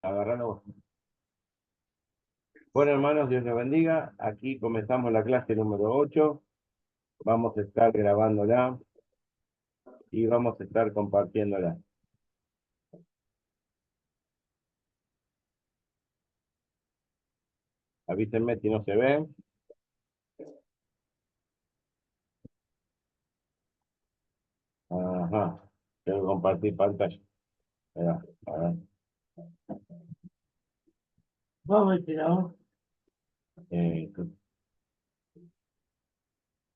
Agarralo vos. Bueno, hermanos, Dios los bendiga. Aquí comenzamos la clase número 8. Vamos a estar grabándola y vamos a estar compartiéndola. Avísenme si no se ve. Ajá. Quiero compartir pantalla. Espera, a ver. Eh,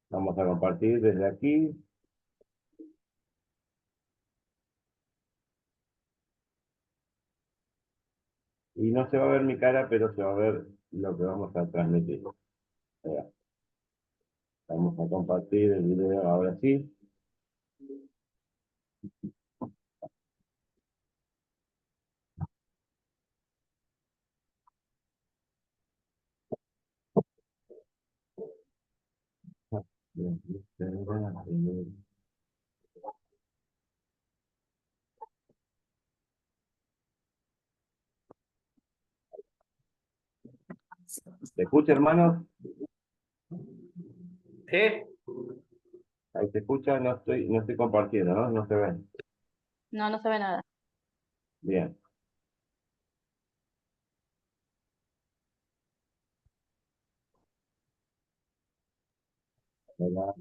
Vamos a compartir desde aquí. Y no se va a ver mi cara, pero se va a ver lo que vamos a transmitir. Espera. Vamos a compartir el video ahora sí. ¿Se escucha, hermanos? Sí. Ahí se escucha, no estoy compartiendo, ¿no? No se ve. No, no se ve nada. Bien. Hola.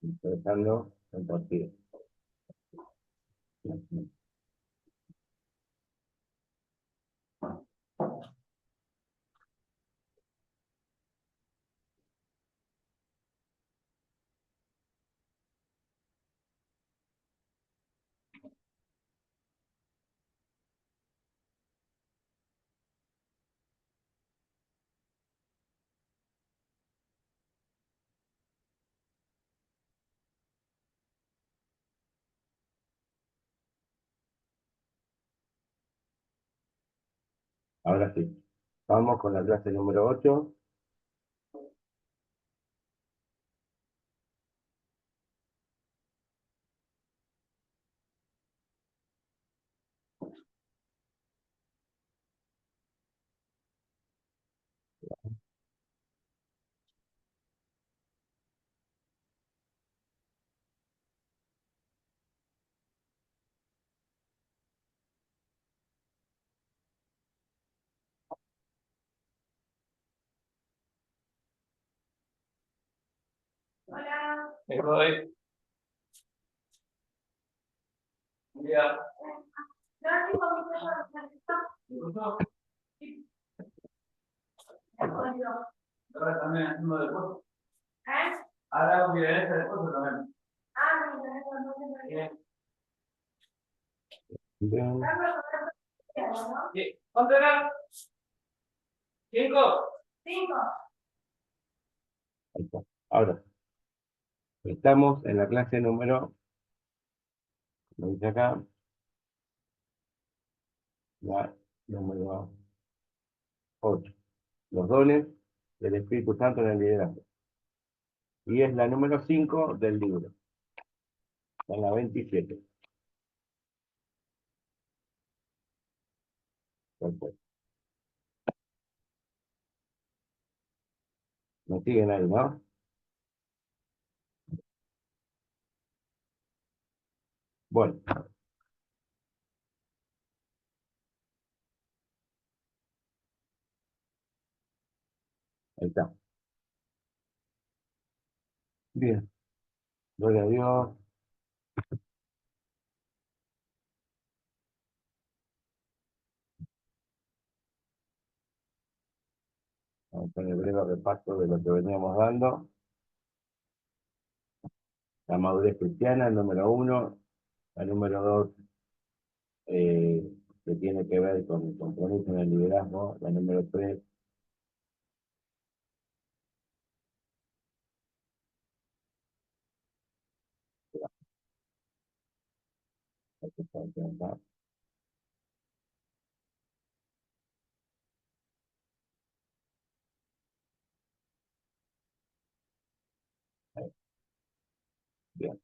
Estoy dejando compartir. Ahora sí. Vamos con la clase número 8. Hola. Estoy. Ya. Ahora también haciendo deporte. Ahora voy a hacer deporte también. Bien. Bien. ¿Cuánto era? 5. Ahí está. Ahora, estamos en la clase número, lo dice acá, la número 8. Los dones del Espíritu Santo en el liderazgo. Y es la número 5 del libro. En la 27. Perfecto. ¿Me siguen ahí, no? Bueno, ahí está. Bien. Gloria a Dios. Vamos con el breve repaso de lo que veníamos dando. La madurez cristiana, el número 1. La número 2, que tiene que ver con el compromiso en el liderazgo, la número 3. Bien,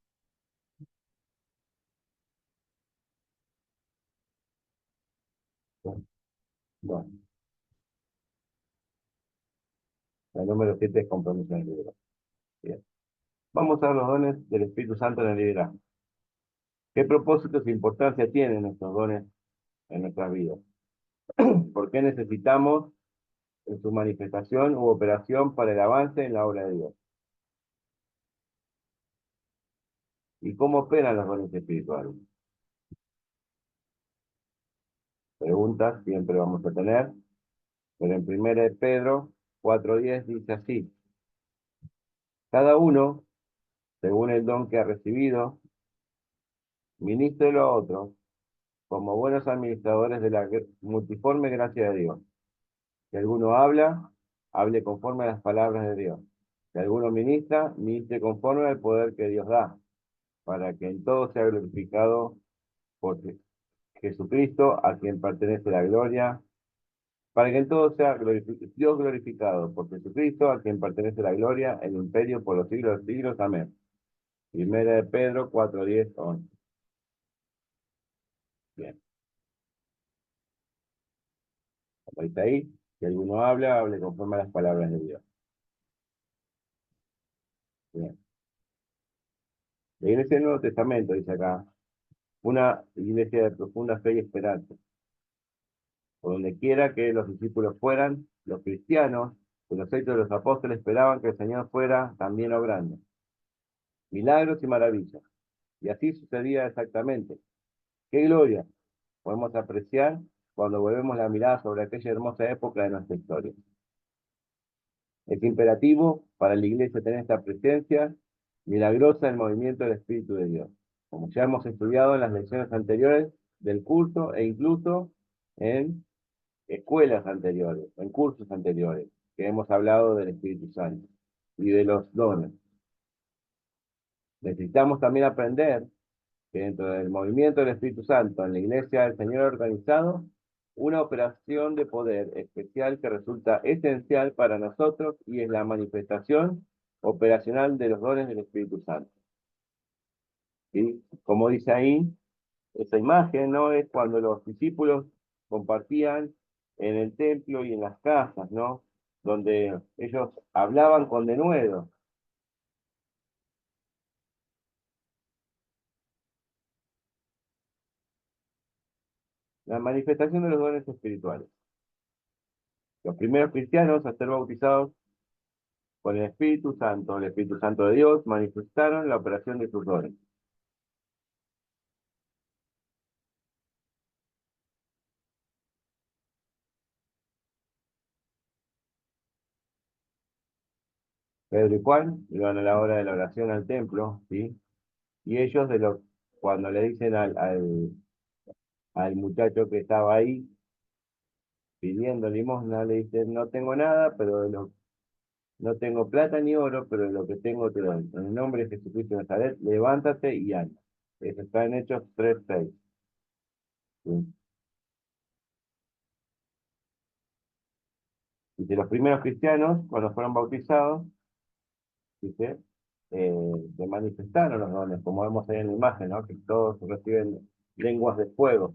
bueno, la número 7 es compromiso en el liderazgo. Bien. Vamos a ver los dones del Espíritu Santo en el liderazgo. ¿Qué propósitos e importancia tienen estos dones en nuestras vidas? ¿Por qué necesitamos en su manifestación u operación para el avance en la obra de Dios? ¿Y cómo operan los dones espirituales? Preguntas siempre vamos a tener, pero en 1 de Pedro 4:10 dice así: cada uno, según el don que ha recibido, ministrelo a otros, como buenos administradores de la multiforme gracia de Dios. Si alguno habla, hable conforme a las palabras de Dios. Si alguno ministra, ministre conforme al poder que Dios da, para que en todo sea glorificado por Jesucristo, a quien pertenece la gloria, para que en todo sea Dios glorificado por Jesucristo, a quien pertenece la gloria, el imperio por los siglos de los siglos. Amén. 1 de Pedro 4:10, 11. Bien. Como dice ahí, si alguno habla, hable conforme a las palabras de Dios. Bien. La iglesia del Nuevo Testamento, dice acá, una iglesia de profunda fe y esperanza. Por donde quiera que los discípulos fueran, los cristianos, con los hechos de los apóstoles, esperaban que el Señor fuera también obrando milagros y maravillas. Y así sucedía exactamente. ¡Qué gloria podemos apreciar cuando volvemos la mirada sobre aquella hermosa época de nuestra historia! Es imperativo para la iglesia tener esta presencia milagrosa del movimiento del Espíritu de Dios, como ya hemos estudiado en las lecciones anteriores del curso e incluso en escuelas anteriores, en cursos anteriores, que hemos hablado del Espíritu Santo y de los dones. Necesitamos también aprender que dentro del movimiento del Espíritu Santo en la iglesia del Señor ha organizado una operación de poder especial que resulta esencial para nosotros y es la manifestación operacional de los dones del Espíritu Santo. ¿Sí? Como dice ahí, esa imagen, ¿no? Es cuando los discípulos compartían en el templo y en las casas, ¿no? Donde ellos hablaban con denuedo. La manifestación de los dones espirituales. Los primeros cristianos, al ser bautizados con el Espíritu Santo de Dios, manifestaron la operación de sus dones. Pedro y Juan iban a la hora de la oración al templo, ¿sí? Y ellos, cuando le dicen al muchacho que estaba ahí pidiendo limosna, le dicen, no tengo nada, pero no tengo plata ni oro, pero de lo que tengo te doy. En el nombre de Jesucristo de Nazaret, levántate y anda. Eso está en Hechos 3:6. ¿Sí? Y de los primeros cristianos, cuando fueron bautizados, dice, se manifestaron los dones, como vemos ahí en la imagen, ¿no? Que todos reciben lenguas de fuego.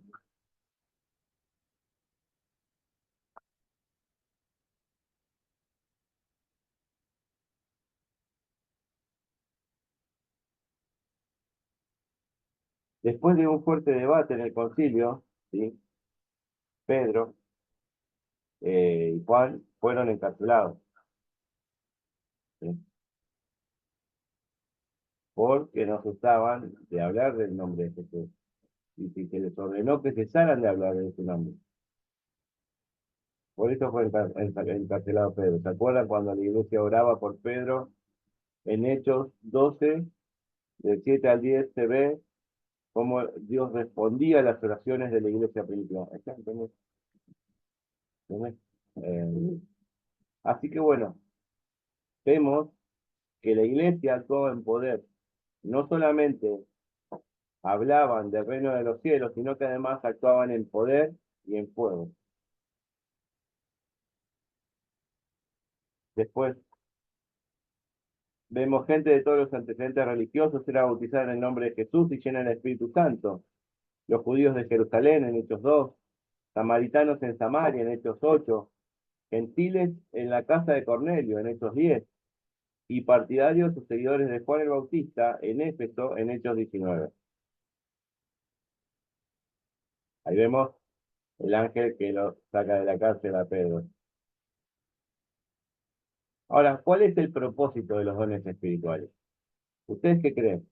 Después de un fuerte debate en el concilio, ¿sí? Pedro y Juan fueron encarcelados, ¿sí? Porque no cesaban de hablar del nombre de Jesús. Y si se les ordenó que cesaran de hablar de su nombre. Por eso fue encarcelado Pedro. ¿Se acuerdan cuando la iglesia oraba por Pedro? En Hechos 12, del 7 al 10 se ve cómo Dios respondía a las oraciones de la iglesia primitiva. ¿Entendés? ¿Entendés? Eh, así que bueno, vemos que la iglesia actuaba en poder. No solamente hablaban del reino de los cielos, sino que además actuaban en poder y en fuego. Después vemos gente de todos los antecedentes religiosos era bautizada en el nombre de Jesús y llena del Espíritu Santo. Los judíos de Jerusalén en Hechos 2, samaritanos en Samaria en Hechos 8, gentiles en la casa de Cornelio en Hechos 10, y partidarios o seguidores de Juan el Bautista en Éfeso en Hechos 19. Ahí vemos el ángel que lo saca de la cárcel a Pedro. Ahora, ¿cuál es el propósito de los dones espirituales? ¿Ustedes qué creen?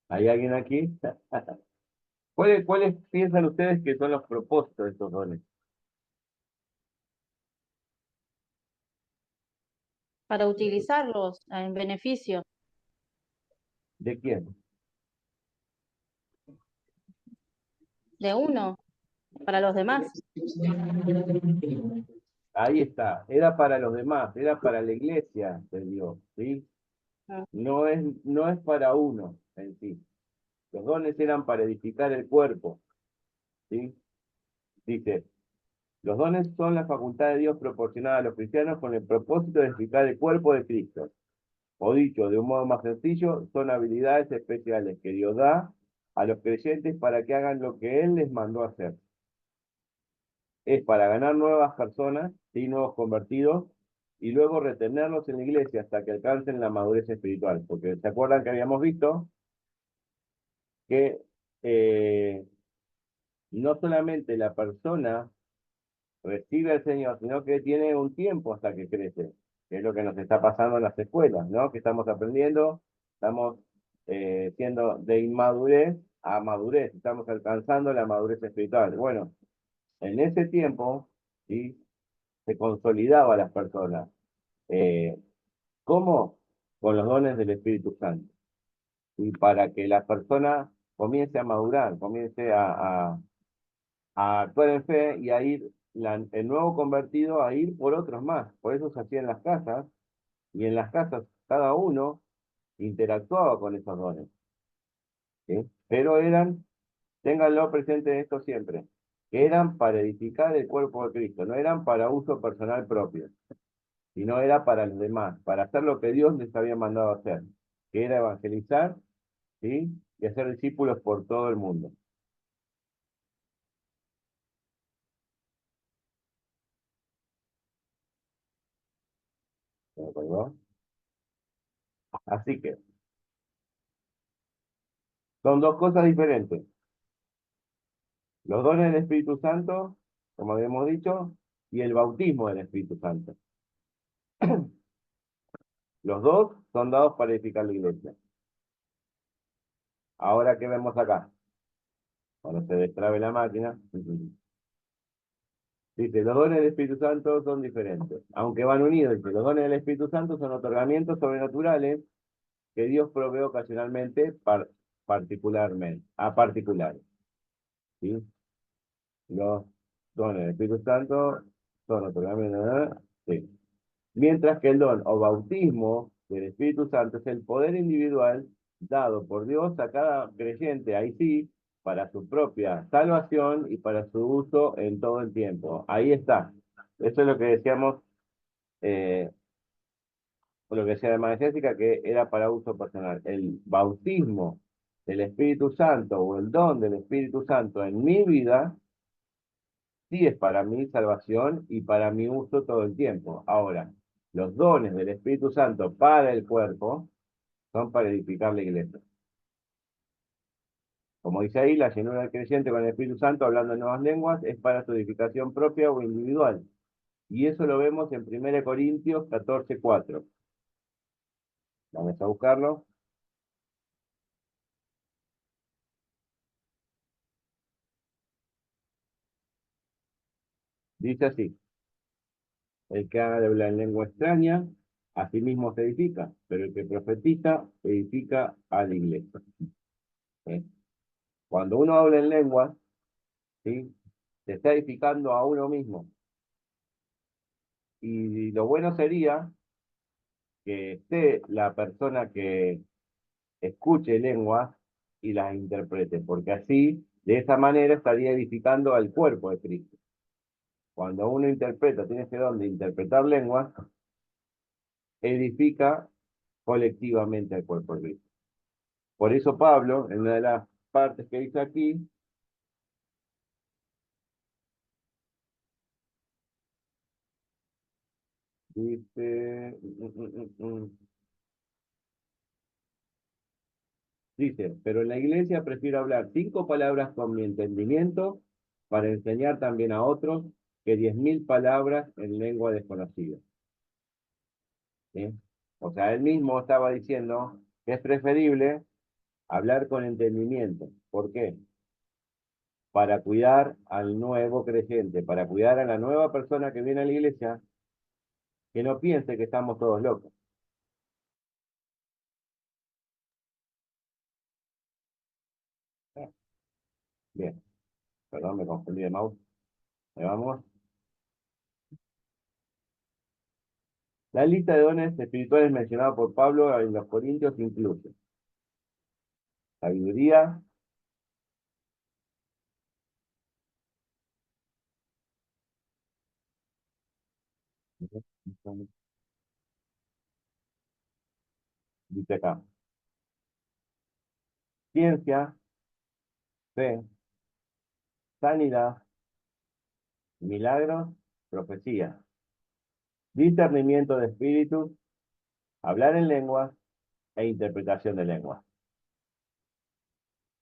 ¿Hay alguien aquí? ¿Cuáles piensan ustedes que son los propósitos de estos dones? Para utilizarlos en beneficio ¿De quién? de uno, para los demás. Ahí está. Era para los demás, era para la iglesia de Dios, ¿sí? Ah, No es para uno en sí. Los dones eran para edificar el cuerpo, ¿sí? Dice, los dones son la facultad de Dios proporcionada a los cristianos con el propósito de edificar el cuerpo de Cristo. O dicho de un modo más sencillo, son habilidades especiales que Dios da a los creyentes para que hagan lo que Él les mandó hacer. Es para ganar nuevas personas, ¿sí? Nuevos convertidos, y luego retenerlos en la iglesia hasta que alcancen la madurez espiritual. Porque se acuerdan que habíamos visto que no solamente la persona recibe al Señor, sino que tiene un tiempo hasta que crece, que es lo que nos está pasando en las escuelas, ¿no? Que estamos aprendiendo, estamos siendo de inmadurez a madurez, estamos alcanzando la madurez espiritual. Bueno, en ese tiempo, ¿sí? Se consolidaba a las personas. Eh, ¿Cómo? Con los dones del Espíritu Santo. Y para que la persona comience a madurar, comience a actuar en fe y a ir, el nuevo convertido a ir por otros más. Por eso se hacía en las casas, y en las casas cada uno interactuaba con esos dones, ¿sí? Pero ténganlo presente esto siempre, que eran para edificar el cuerpo de Cristo, no eran para uso personal propio, sino era para los demás, para hacer lo que Dios les había mandado hacer, que era evangelizar, ¿sí? Y hacer discípulos por todo el mundo. ¿De acuerdo? Así que son dos cosas diferentes. Los dones del Espíritu Santo, como habíamos dicho, y el bautismo del Espíritu Santo. Los dos son dados para edificar la iglesia. Ahora, ¿qué vemos acá? Cuando se destrabe la máquina. Dice, los dones del Espíritu Santo son diferentes, aunque van unidos. Dice, los dones del Espíritu Santo son otorgamientos sobrenaturales que Dios provee ocasionalmente particularmente, a particulares. ¿Sí? Los dones del Espíritu Santo son otorgamientos, sí. Mientras que el don o bautismo del Espíritu Santo es el poder individual dado por Dios a cada creyente, ahí sí, para su propia salvación y para su uso en todo el tiempo. Ahí está. Eso es lo que decíamos, eh, lo que decía además Jessica, que era para uso personal. El bautismo del Espíritu Santo o el don del Espíritu Santo en mi vida sí es para mi salvación y para mi uso todo el tiempo. Ahora, los dones del Espíritu Santo para el cuerpo son para edificar la iglesia. Como dice ahí, la llenura del creyente con el Espíritu Santo, hablando en nuevas lenguas, es para su edificación propia o individual. Y eso lo vemos en 1 Corintios 14:4. Vamos a buscarlo. Dice así. El que habla en lengua extraña, a sí mismo se edifica, pero el que profetiza, edifica a la iglesia. ¿Sí? Cuando uno habla en lengua, ¿sí? Se está edificando a uno mismo. Y lo bueno sería que esté la persona que escuche lenguas y las interprete, porque así, de esa manera, estaría edificando al cuerpo de Cristo. Cuando uno interpreta, tiene ese don de interpretar lenguas, edifica colectivamente al cuerpo de Cristo. Por eso Pablo, en una de las partes que dice aquí, dice, dice, pero en la iglesia prefiero hablar 5 palabras con mi entendimiento para enseñar también a otros que 10.000 palabras en lengua desconocida. ¿Sí? O sea, él mismo estaba diciendo que es preferible hablar con entendimiento. ¿Por qué? Para cuidar al nuevo creyente, para cuidar a la nueva persona que viene a la iglesia, que no piense que estamos todos locos. Bien, perdón, me confundí de mouse. Ahí vamos. La lista de dones espirituales mencionada por Pablo en los Corintios incluye sabiduría, dice acá, ciencia, fe, sanidad, milagros, profecía, discernimiento de espíritus, hablar en lenguas e interpretación de lenguas.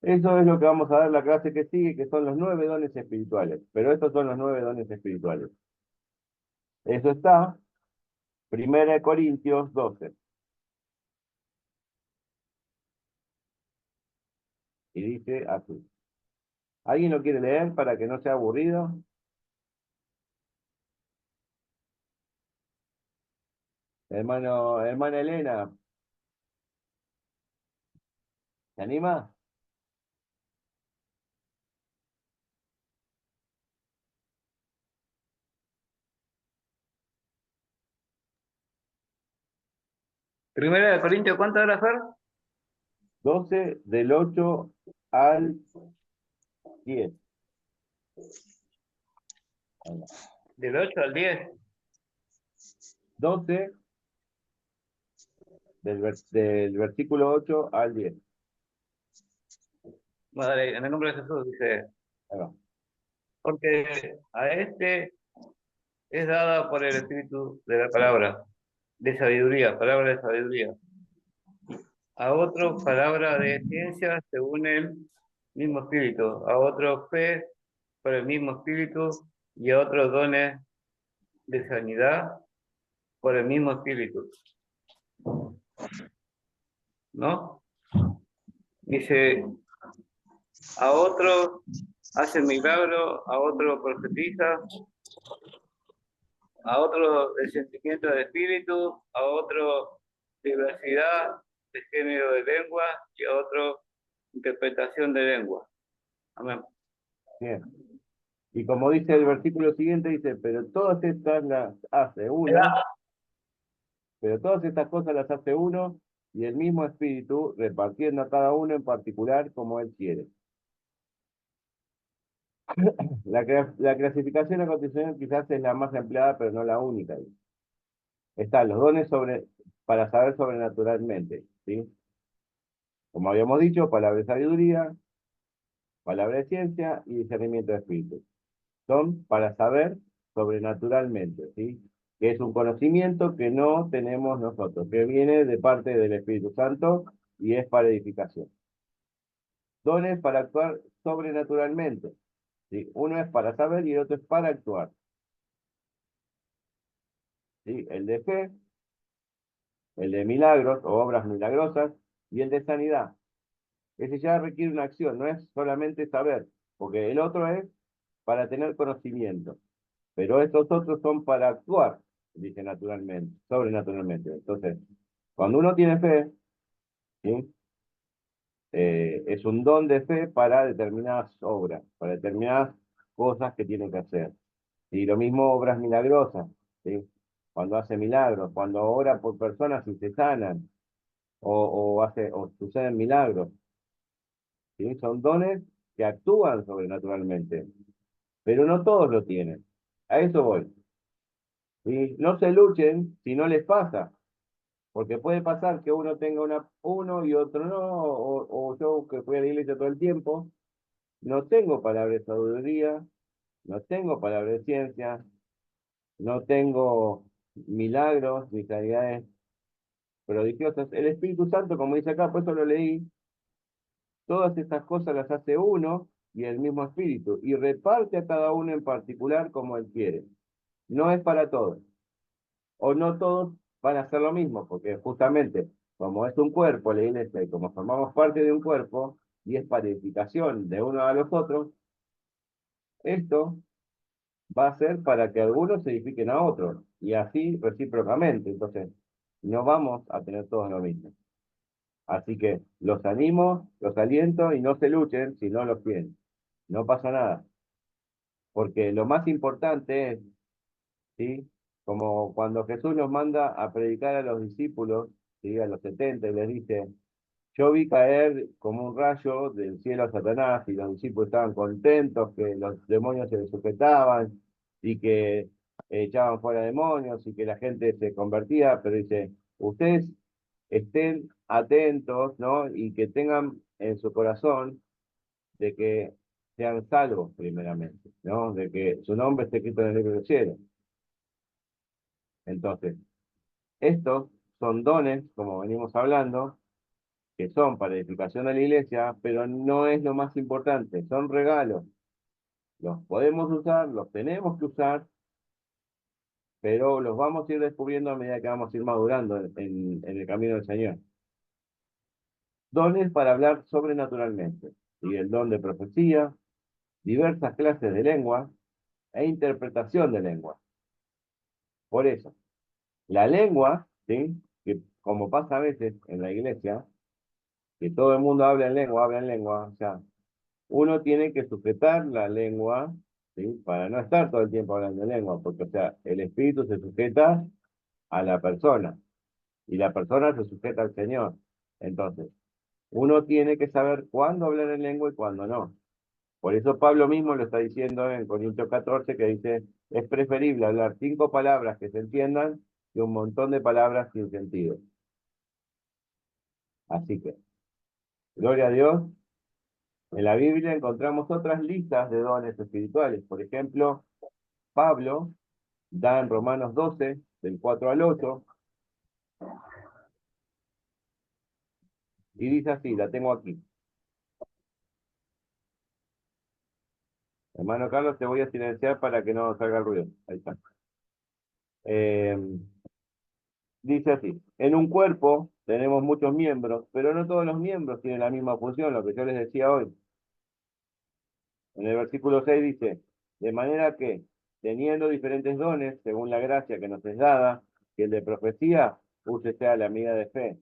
Eso es lo que vamos a ver la clase que sigue, que son los 9 dones espirituales. Pero estos son los 9 dones espirituales. Eso está, 1 Corintios 12. Y dice así. ¿Alguien lo quiere leer para que no sea aburrido? Hermana Elena, ¿se anima? Primera de Corintios, ¿cuánto era, Fer? 12 del 8 al 10. Ahí va. Del 8 al 10. 12 del versículo 8 al 10. Madre, en el nombre de Jesús dice, Ahí va. porque a este es dada por el Espíritu de la palabra, de sabiduría, palabra de sabiduría. A otro palabra de ciencia según el mismo Espíritu, a otro fe por el mismo Espíritu y a otros dones de sanidad por el mismo Espíritu. ¿No? Dice, a otro hace milagro, a otro profetiza, a otro el sentimiento del espíritu, a otro diversidad de género de lengua y a otro interpretación de lengua. Amén. Bien. Y como dice el versículo siguiente, dice, pero todas estas cosas las hace uno y el mismo espíritu repartiendo a cada uno en particular como él quiere. La clasificación a continuación quizás es la más empleada, pero no la única. Están los dones para saber sobrenaturalmente, ¿sí? Como habíamos dicho, palabra de sabiduría, palabra de ciencia y discernimiento de espíritu. Son para saber sobrenaturalmente, ¿sí? Que es un conocimiento que no tenemos nosotros, que viene de parte del Espíritu Santo y es para edificación. Dones para actuar sobrenaturalmente, ¿sí? Uno es para saber y el otro es para actuar, ¿sí? El de fe, el de milagros o obras milagrosas y el de sanidad. Ese ya requiere una acción, no es solamente saber, porque el otro es para tener conocimiento, pero estos otros son para actuar, dice naturalmente, sobrenaturalmente. Entonces, cuando uno tiene fe, ¿sí? Es un don de fe para determinadas obras, para determinadas cosas que tiene que hacer. Y lo mismo obras milagrosas, ¿sí? Cuando hace milagros, cuando ora por personas y se sanan, o suceden milagros, ¿sí? Son dones que actúan sobrenaturalmente, pero no todos lo tienen. A eso voy. ¿Sí? No se luchen si no les pasa, porque puede pasar que uno tenga uno y otro no, o yo que fui a la iglesia todo el tiempo, no tengo palabra de sabiduría, no tengo palabra de ciencia, no tengo milagros ni sanidades prodigiosas. El Espíritu Santo, como dice acá, por eso lo leí, todas estas cosas las hace uno y el mismo Espíritu, y reparte a cada uno en particular como él quiere. No es para todos, o no todos van a hacer lo mismo, porque justamente como es un cuerpo, la iglesia, y como formamos parte de un cuerpo, y es para edificación de uno a los otros, esto va a ser para que algunos se edifiquen a otros, y así recíprocamente. Entonces, no vamos a tener todos lo mismo. Así que los animo, los aliento y no se luchen si no los tienen. No pasa nada, porque lo más importante es, ¿sí? Como cuando Jesús nos manda a predicar a los discípulos, ¿sí? A los 70 y les dice, yo vi caer como un rayo del cielo a Satanás y los discípulos estaban contentos que los demonios se les sujetaban y que echaban fuera demonios y que la gente se convertía, pero dice, ustedes estén atentos, ¿no? Y que tengan en su corazón de que sean salvos primeramente, ¿no? De que su nombre esté escrito en el libro del cielo. Entonces, estos son dones, como venimos hablando, que son para edificación de la iglesia, pero no es lo más importante, son regalos. Los podemos usar, los tenemos que usar, pero los vamos a ir descubriendo a medida que vamos a ir madurando en el camino del Señor. Dones para hablar sobrenaturalmente, y el don de profecía, diversas clases de lengua e interpretación de lengua. Por eso, la lengua, ¿sí? Que como pasa a veces en la iglesia, que todo el mundo habla en lengua, o sea, uno tiene que sujetar la lengua, ¿sí? Para no estar todo el tiempo hablando en lengua, porque, o sea, el espíritu se sujeta a la persona y la persona se sujeta al Señor. Entonces, uno tiene que saber cuándo hablar en lengua y cuándo no. Por eso Pablo mismo lo está diciendo en Corintios 14, que dice, es preferible hablar 5 palabras que se entiendan que un montón de palabras sin sentido. Así que, gloria a Dios. En la Biblia encontramos otras listas de dones espirituales. Por ejemplo, Pablo da en Romanos 12, del 4 al 8, y dice así, la tengo aquí. Hermano Carlos, te voy a silenciar para que no salga el ruido. Ahí está. Eh, Dice así, en un cuerpo tenemos muchos miembros, pero no todos los miembros tienen la misma función, lo que yo les decía hoy. En el versículo 6 dice, de manera que, teniendo diferentes dones, según la gracia que nos es dada, que el de profecía, úsese a la medida de fe,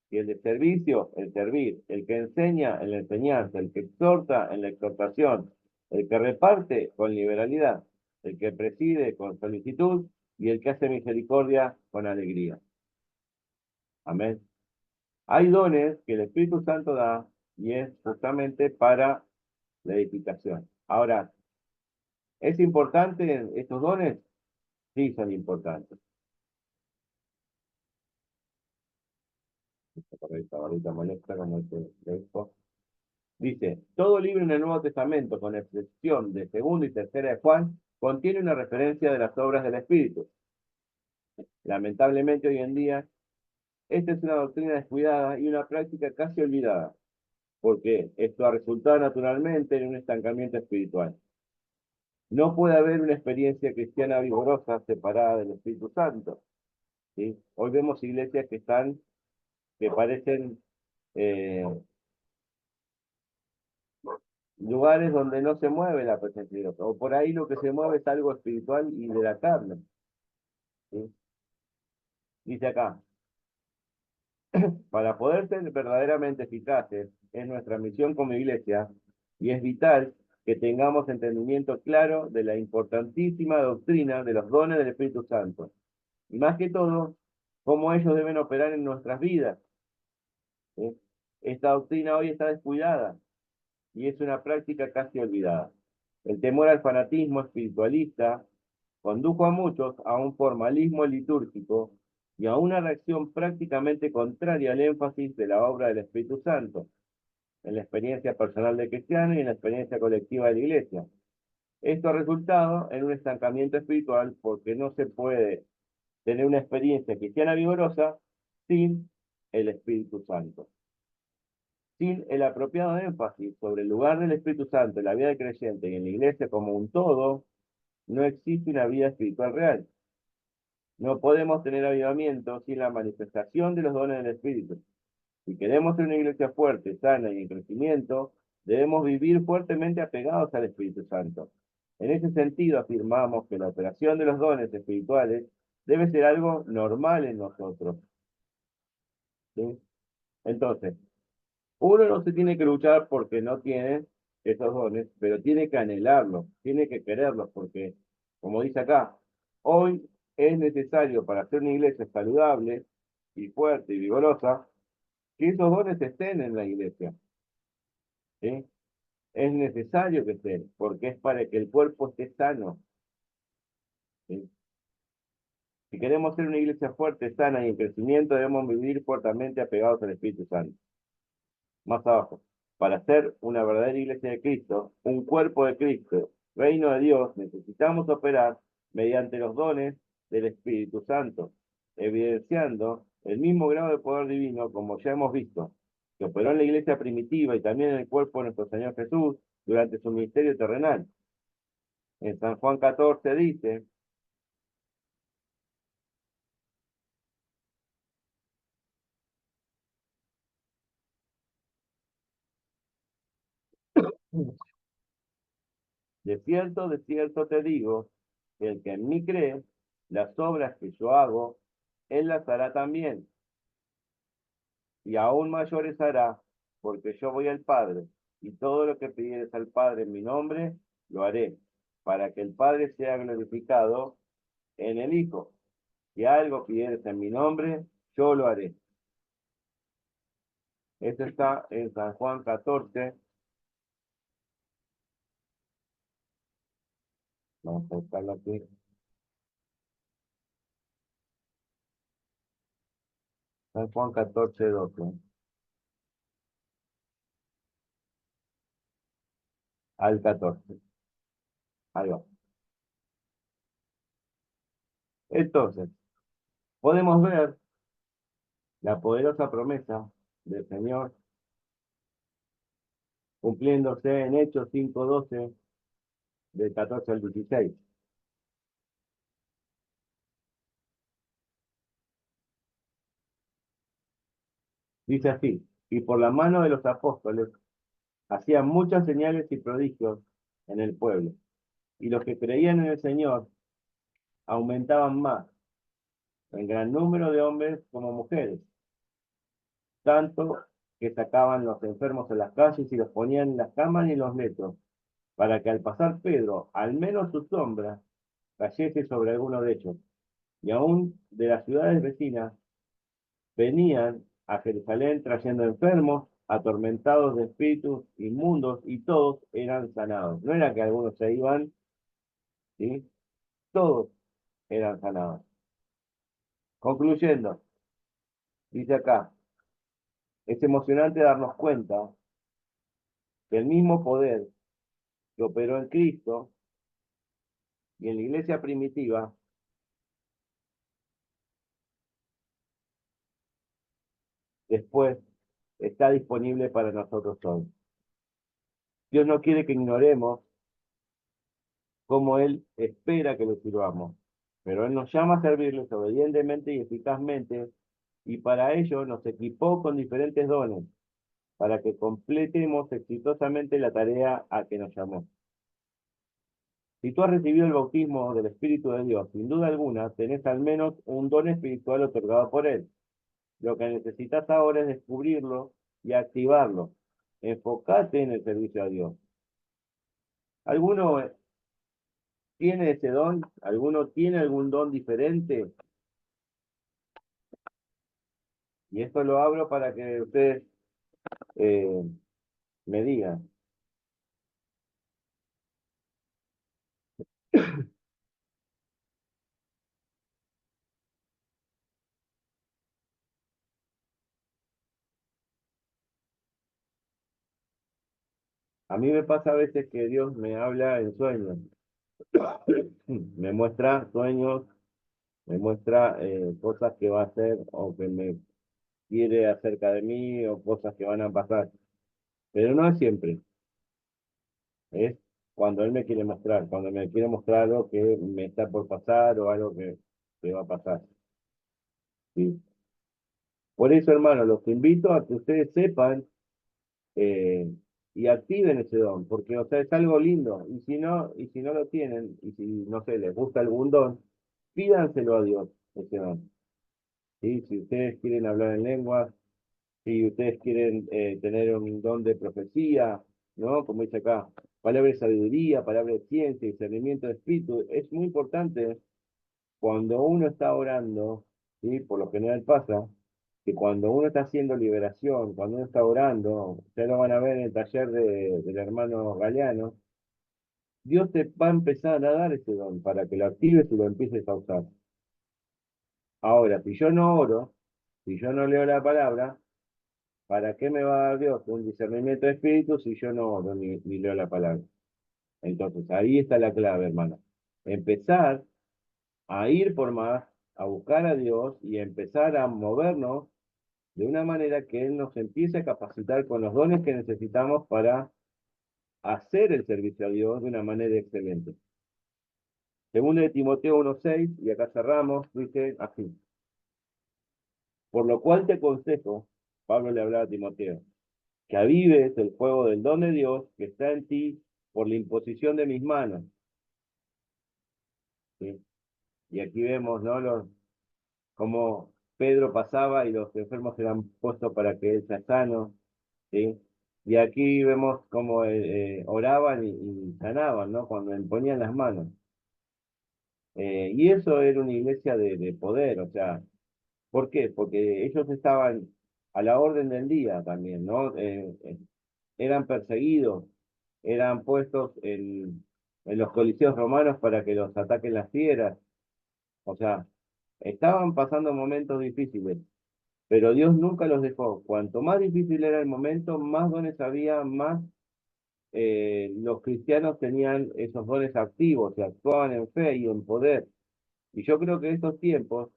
y el de servicio, el servir, el que enseña, en la enseñanza, el que exhorta, en la exhortación, el que reparte, con liberalidad, el que preside, con solicitud, y el que hace misericordia, con alegría. Amén. Hay dones que el Espíritu Santo da, y es justamente para la edificación. Ahora, ¿es importante estos dones? Sí, son importantes. Esta barrita molesta como esto. Dice, todo libro en el Nuevo Testamento, con excepción de segunda y tercera de Juan, contiene una referencia de las obras del Espíritu. Lamentablemente hoy en día, esta es una doctrina descuidada y una práctica casi olvidada, porque esto ha resultado naturalmente en un estancamiento espiritual. No puede haber una experiencia cristiana vigorosa separada del Espíritu Santo, ¿sí? Hoy vemos iglesias que parecen eh, lugares donde no se mueve la presencia de Dios, o por ahí lo que se mueve es algo espiritual y de la carne. ¿sí? Dice acá, para poder ser verdaderamente eficaces en nuestra misión como iglesia, y es vital que tengamos entendimiento claro de la importantísima doctrina de los dones del Espíritu Santo, y más que todo, cómo ellos deben operar en nuestras vidas. ¿Sí? Esta doctrina hoy está descuidada y es una práctica casi olvidada. El temor al fanatismo espiritualista condujo a muchos a un formalismo litúrgico y a una reacción prácticamente contraria al énfasis de la obra del Espíritu Santo, en la experiencia personal del cristiano y en la experiencia colectiva de la iglesia. Esto ha resultado en un estancamiento espiritual porque no se puede tener una experiencia cristiana vigorosa sin el Espíritu Santo. Sin el apropiado énfasis sobre el lugar del Espíritu Santo en la vida del creyente y en la iglesia como un todo, no existe una vida espiritual real. No podemos tener avivamiento sin la manifestación de los dones del Espíritu. Si queremos ser una iglesia fuerte, sana y en crecimiento, debemos vivir fuertemente apegados al Espíritu Santo. En ese sentido, afirmamos que la operación de los dones espirituales debe ser algo normal en nosotros. ¿Sí? Entonces, uno no se tiene que luchar porque no tiene esos dones, pero tiene que anhelarlos, tiene que quererlos, porque, como dice acá, hoy es necesario para ser una iglesia saludable y fuerte y vigorosa, que esos dones estén en la iglesia. ¿Sí? Es necesario que estén, porque es para que el cuerpo esté sano. ¿Sí? Si queremos ser una iglesia fuerte, sana y en crecimiento, debemos vivir fuertemente apegados al Espíritu Santo. Más abajo. Para ser una verdadera iglesia de Cristo, un cuerpo de Cristo, reino de Dios, necesitamos operar mediante los dones del Espíritu Santo, evidenciando el mismo grado de poder divino, como ya hemos visto, que operó en la iglesia primitiva y también en el cuerpo de nuestro Señor Jesús durante su ministerio terrenal. En San Juan 14 dice, de cierto te digo, que el que en mí cree, las obras que yo hago, él las hará también, y aún mayores hará, porque yo voy al Padre, y todo lo que pidieres al Padre en mi nombre, lo haré, para que el Padre sea glorificado en el Hijo. Si algo pidieres en mi nombre, yo lo haré. Esto está en San Juan 14. Vamos a buscarlo aquí. San Juan 14:12 al 14. Ahí va. Entonces, podemos ver la poderosa promesa del Señor cumpliéndose en Hechos 5:12, del 14 al 16. Dice así, y por la mano de los apóstoles hacían muchas señales y prodigios en el pueblo, y los que creían en el Señor aumentaban más, en gran número de hombres como mujeres, tanto que sacaban los enfermos en las calles y los ponían en las camas y en los letos, para que al pasar Pedro, al menos su sombra, cayese sobre alguno de ellos. Y aún de las ciudades vecinas venían a Jerusalén trayendo enfermos, atormentados de espíritus inmundos, y todos eran sanados. No era que algunos se iban, ¿sí? Todos eran sanados. Concluyendo, dice acá, es emocionante darnos cuenta que el mismo poder que operó en Cristo y en la iglesia primitiva, después está disponible para nosotros hoy. Dios no quiere que ignoremos cómo Él espera que le sirvamos, pero Él nos llama a servirles obedientemente y eficazmente, y para ello nos equipó con diferentes dones, para que completemos exitosamente la tarea a que nos llamó. Si tú has recibido el bautismo del Espíritu de Dios, sin duda alguna, tenés al menos un don espiritual otorgado por Él. Lo que necesitas ahora es descubrirlo y activarlo. Enfócate en el servicio a Dios. ¿Alguno tiene ese don? ¿Alguno tiene algún don diferente? Y esto lo abro para que ustedes eh, me digan. A mí me pasa a veces que Dios me habla en sueños. Me muestra sueños, me muestra cosas que va a hacer o que me quiere acerca de mí o cosas que van a pasar. Pero no es siempre. Es cuando Él me quiere mostrar, cuando me quiere mostrar algo que me está por pasar o algo que va a pasar. ¿Sí? Por eso, hermano, los invito a que ustedes sepan eh, y activen ese don, porque, o sea, es algo lindo. Y si no lo tienen, y si, no sé, les gusta algún don, pídanselo a Dios, ese don. ¿Sí? Si ustedes quieren hablar en lenguas, si ustedes quieren tener un don de profecía, ¿no? Como dice acá, palabra de sabiduría, palabra de ciencia, discernimiento de espíritu, es muy importante cuando uno está orando, ¿sí? Por lo general pasa, que cuando uno está haciendo liberación, cuando uno está orando, ustedes lo van a ver en el taller del hermano Galeano, Dios te va a empezar a dar ese don para que lo actives y lo empieces a usar. Ahora, si yo no oro, si yo no leo la palabra, ¿para qué me va a dar Dios un discernimiento de espíritu si yo no oro ni leo la palabra? Entonces, ahí está la clave, hermano. Empezar a ir por más, a buscar a Dios y empezar a movernos de una manera que Él nos empiece a capacitar con los dones que necesitamos para hacer el servicio a Dios de una manera excelente. Segundo de Timoteo 1:6, y acá cerramos, dice así. Por lo cual te aconsejo, Pablo le hablaba a Timoteo, que avives el fuego del don de Dios que está en ti por la imposición de mis manos. ¿Sí? Y aquí vemos, ¿no? Cómo Pedro pasaba y los enfermos eran puestos para que él sea sano. ¿Sí? Y aquí vemos cómo oraban y sanaban, ¿no? Cuando le ponían las manos. Y eso era una iglesia de poder, o sea, ¿por qué? Porque ellos estaban a la orden del día también, ¿no? Eran perseguidos, eran puestos en los coliseos romanos para que los ataquen las fieras, o sea, estaban pasando momentos difíciles, pero Dios nunca los dejó. Cuanto más difícil era el momento, más dones había, más los cristianos tenían esos dones activos, se actuaban en fe y en poder. Y yo creo que en estos tiempos,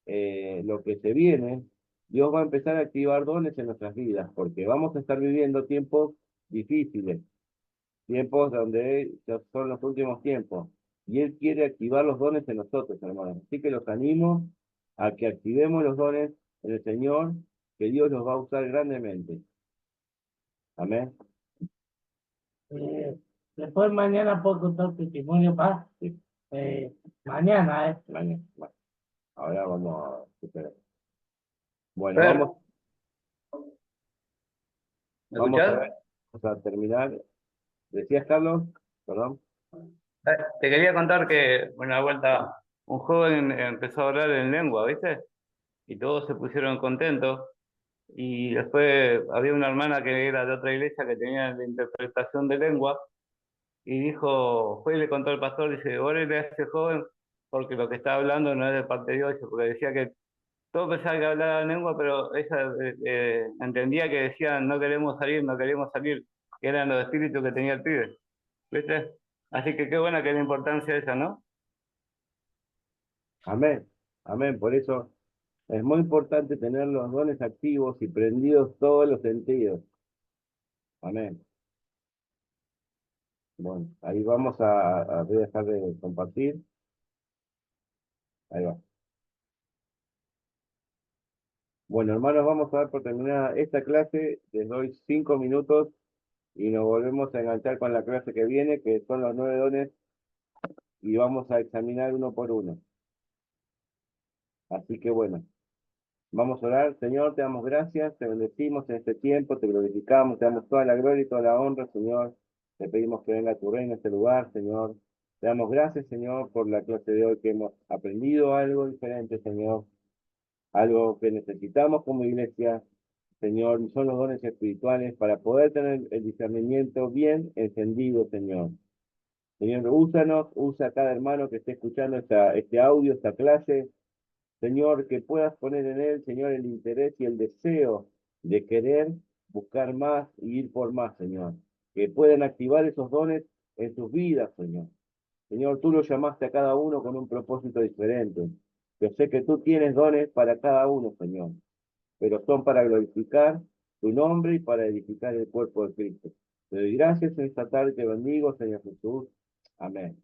lo que se viene, Dios va a empezar a activar dones en nuestras vidas, porque vamos a estar viviendo tiempos difíciles, tiempos donde ya son los últimos tiempos. Y Él quiere activar los dones en nosotros, hermanos. Así que los animo a que activemos los dones en el Señor, que Dios los va a usar grandemente. Amén. Eh, Después mañana puedo contar testimonio más. Sí, Mañana, mañana. Bueno, ahora vamos a superar. Bueno, Fer, ¿me vamos a escuchás? ver, vamos a terminar. ¿Decías, Carlos? Perdón. Te quería contar que una vuelta un joven empezó a hablar en lengua, ¿viste? Y todos se pusieron contentos. Y después había una hermana que era de otra iglesia que tenía la interpretación de lengua y dijo, fue y le contó al pastor, dice, órale a ese joven porque lo que está hablando no es de parte de Dios, dice, porque decía que todo pensaba que hablaba en lengua, pero ella entendía que decían, no queremos salir, no queremos salir, que eran los espíritus que tenía el pibe, ¿viste? Así que qué buena que es la importancia esa, ¿no? Amén. Amén. Por eso es muy importante tener los dones activos y prendidos todos los sentidos. Amén. Bueno, ahí vamos voy a dejar de compartir. Ahí va. Bueno, hermanos, vamos a dar por terminada esta clase. Les doy 5 minutos y nos volvemos a enganchar con la clase que viene, que son los 9 dones y vamos a examinar uno por uno. Así que bueno, vamos a orar. Señor, te damos gracias, te bendecimos en este tiempo, te glorificamos, te damos toda la gloria y toda la honra, Señor. Te pedimos que venga tu reino en este lugar, Señor. Te damos gracias, Señor, por la clase de hoy que hemos aprendido algo diferente, Señor. Algo que necesitamos como iglesia, Señor, y son los dones espirituales para poder tener el discernimiento bien encendido, Señor. Señor, úsanos, usa a cada hermano que esté escuchando este audio, esta clase. Señor, que puedas poner en él, Señor, el interés y el deseo de querer buscar más y ir por más, Señor. Que puedan activar esos dones en sus vidas, Señor. Señor, tú lo llamaste a cada uno con un propósito diferente. Yo sé que tú tienes dones para cada uno, Señor, pero son para glorificar tu nombre y para edificar el cuerpo de Cristo. Te doy gracias en esta tarde, te bendigo, Señor Jesús. Amén.